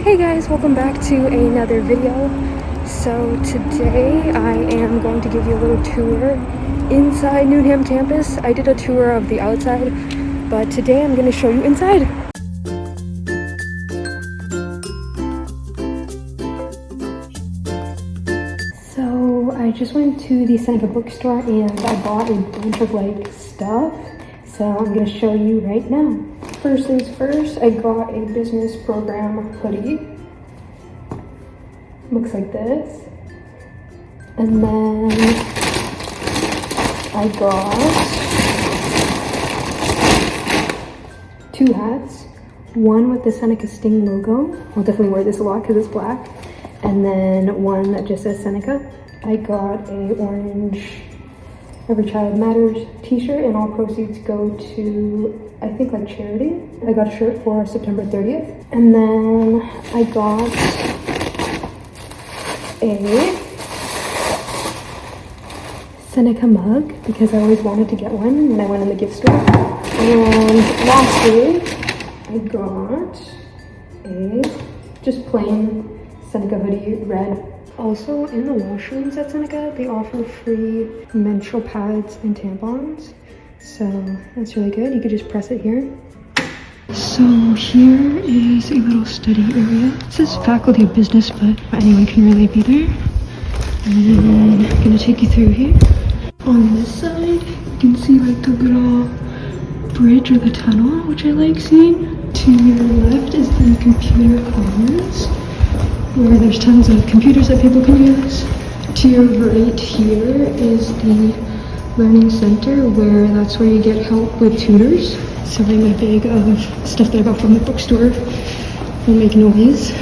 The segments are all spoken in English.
Hey guys, welcome back to another video. So today I am going to give you a little tour inside Newnham Campus. I did a tour of the outside, but today I'm going to show you inside. So I just went to the Seneca bookstore and I bought a bunch of stuff. So I'm going to show you right now. First things first, I got a business program hoodie. Looks like this. And then I got 2 hats. One with the Seneca Sting logo. I'll definitely wear this a lot because it's black. And then one that just says Seneca. I got a orange Every Child Matters t-shirt, and all proceeds go to, I think, charity. I got a shirt for September 30th. And then I got a Seneca mug because I always wanted to get one when I went in the gift store. And lastly, I got a just plain Seneca hoodie, red. Also, in the washrooms at Seneca, they offer free menstrual pads and tampons. So that's really good. You could just press it here. So here is a little study area. This is Faculty of Business, but anyone can really be there. And I'm gonna take you through here. On this side, you can see the little bridge or the tunnel, which I like seeing. To your left is the computer commons, where there's tons of computers that people can use. To your right here is the Learning Center, where that's where you get help with tutors. Sorry, my bag of stuff that I got from the bookstore will make noise.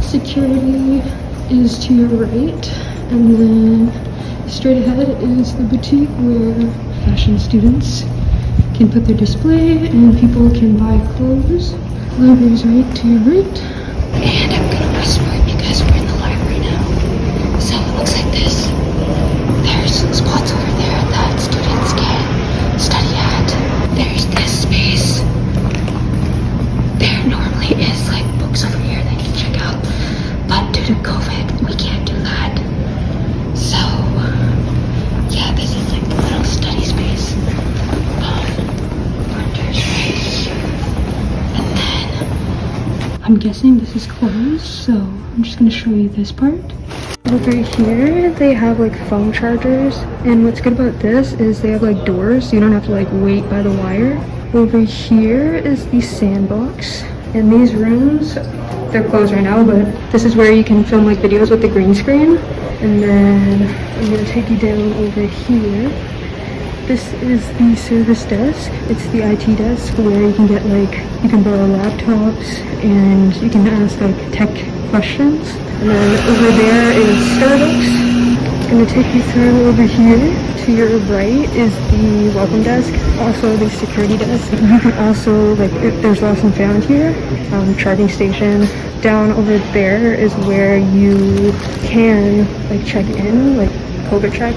Security is to your right, and then straight ahead is the boutique where fashion students can put their display and people can buy clothes. Library's right to your right. And I'm gonna whisper because we're in the library now. So it looks like this. There's spots over there that students can study at. There's this space. There normally is books over here that you can check out, but due to COVID, we can't do that. So yeah, this is the little study space. Printers right here. And then I'm guessing this is closed, so I'm just gonna show you this part. Over here, they have phone chargers, and what's good about this is they have doors, so you don't have to wait by the wire. Over here is the sandbox, and these rooms, they're closed right now, but this is where you can film videos with the green screen. And then I'm gonna take you down over here. This is the service desk. It's the IT desk where you can get you can borrow laptops and you can ask tech questions. And then over there is Starbucks. I'm gonna take you through over here. To your right is the welcome desk, also the security desk. You can also, if there's lost and found here, charging station. Down over there is where you can check in, COVID check,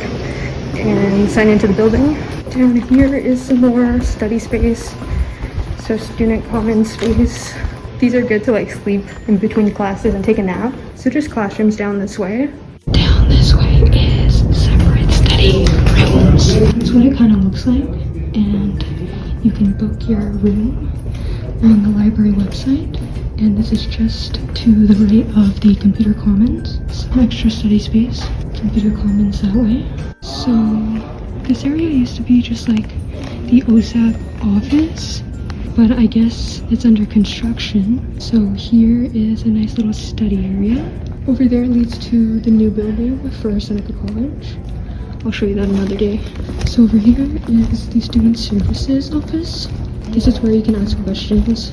and sign into the building. Down here is some more study space, so student common space. These are good to sleep in between classes and take a nap. So just classrooms down this way. Down this way is separate study rooms. That's what it kind of looks like, and you can book your room on the library website. And this is just to the right of the computer commons. Some extra study space. Computer commons that way. So this area used to be just the OSAP office, but I guess it's under construction. So here is a nice little study area. Over there leads to the new building for Seneca College. I'll show you that another day. So over here is the Student Services office. This is where you can ask questions.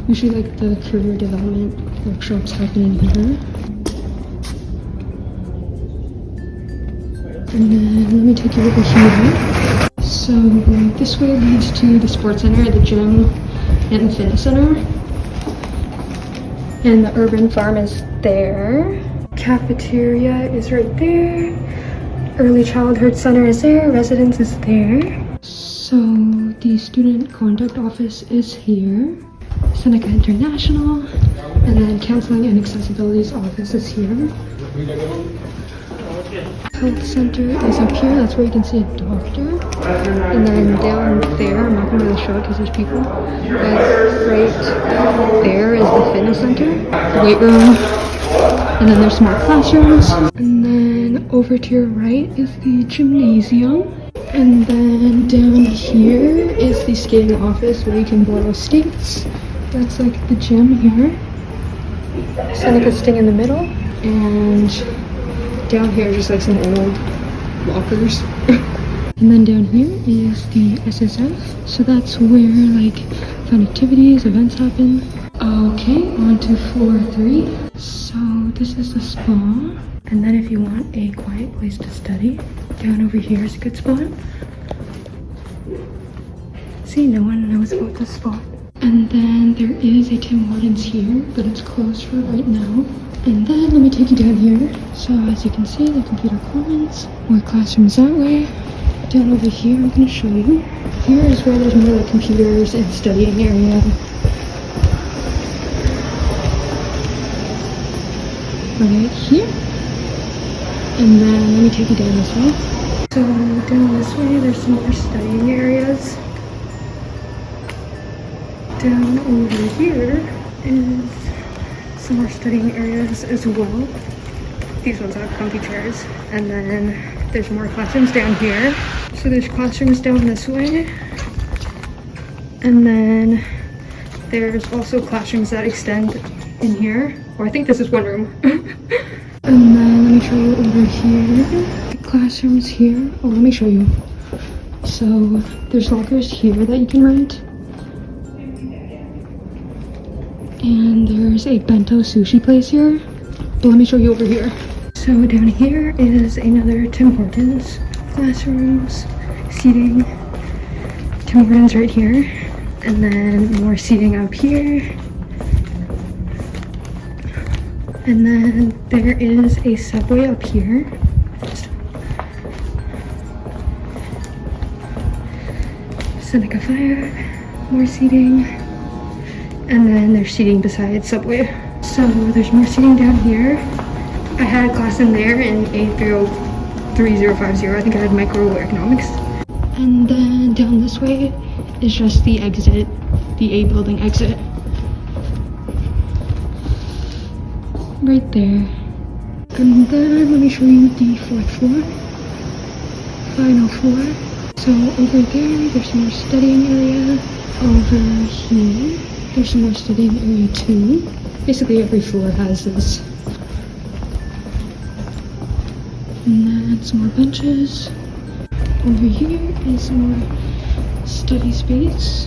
Usually the career development workshops happening here. And then let me take you over here. So this way leads to the sports center, the gym, and the fitness center. And the urban farm is there. Cafeteria is right there. Early childhood center is there. Residence is there. So the student conduct office is here. Seneca International, and then Counseling and Accessibility's office is here. Health center is up here, that's where you can see a doctor. And then down there, I'm not going to really show it because there's people, but right there is the fitness center, the weight room, and then there's more classrooms. And then over to your right is the gymnasium. And then down here is the skating office where you can borrow skates. That's like the gym here. Seneca Sting in the middle, and down here just like some old lockers. And then down here is the SSF, so that's where like fun activities, events happen. Okay, on to floor 3. So this is the spa, and then if you want a quiet place to study, down over here is a good spot. See, no one knows about this spot. And then there is a Tim Hortons here, but it's closed for right now. And then let me take you down here. So as you can see, the computer commons, more classrooms that way. Down over here, I'm going to show you. Here is where there's more like computers and studying area. Right here. And then let me take you down this way. So down this way, there's some more studying areas. Down over here is some more studying areas as well. These ones have comfy chairs. And then there's more classrooms down here. So there's classrooms down this way. And then there's also classrooms that extend in here. Or I think this is one room. And then let me show you over here. The classrooms here. Oh, let me show you. So there's lockers here that you can rent. And there's a bento sushi place here, but let me show you over here. So down here is another Tim Hortons, classrooms, seating, Tim Hortons right here, and then more seating up here. And then there is a Subway up here. Seneca Fire, more seating. And then there's seating beside Subway. So there's more seating down here. I had a class in there in A3050. I think I had microeconomics. And then down this way is just the exit, the A building exit. Right there. And then let me show you the 4th floor. Final floor. So over there, there's more studying area. Over here, there's some more studying area too. Basically every floor has this. And then some more benches. Over here is some more study space.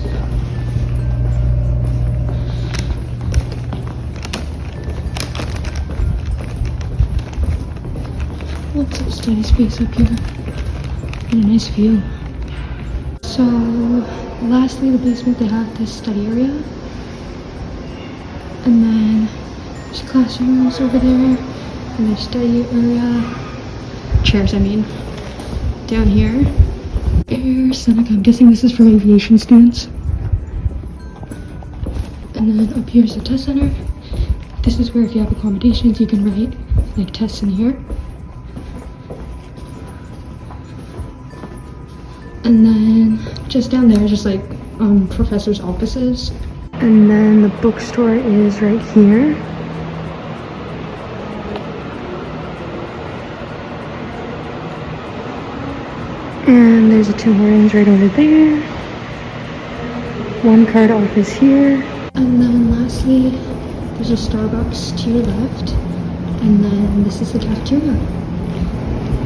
Lots of study space up here. And a nice view. So lastly, the basement, they have this study area. And then there's classrooms over there, and there's study area, chairs I mean. Down here, Air Seneca, I'm guessing this is for aviation students. And then up here is the test center. This is where if you have accommodations, you can write like tests in here. And then just down there, just like professors' offices. And then the bookstore is right here. And there's a Tim Hortons right over there. One card office here. And then lastly, there's a Starbucks to your left. And then this is the cafeteria.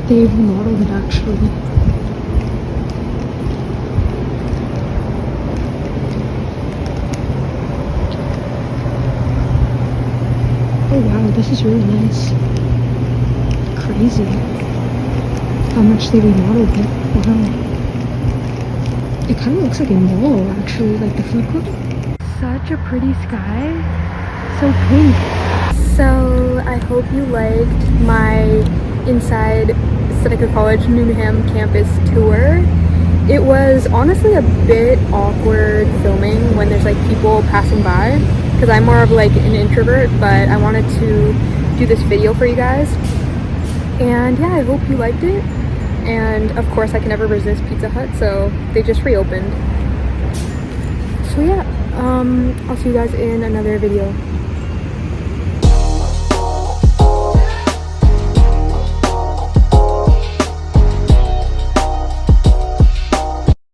They've remodeled it actually. Oh wow, this is really nice. Crazy how much they remodeled it. Wow. It kind of looks like a mall actually, like the food court. Such a pretty sky. So pink. So I hope you liked my inside Seneca College Newnham Campus tour. It was honestly a bit awkward filming when there's like people passing by, because I'm more of like an introvert, but I wanted to do this video for you guys. And yeah, I hope you liked it. And of course I can never resist Pizza Hut, so they just reopened. So yeah, I'll see you guys in another video.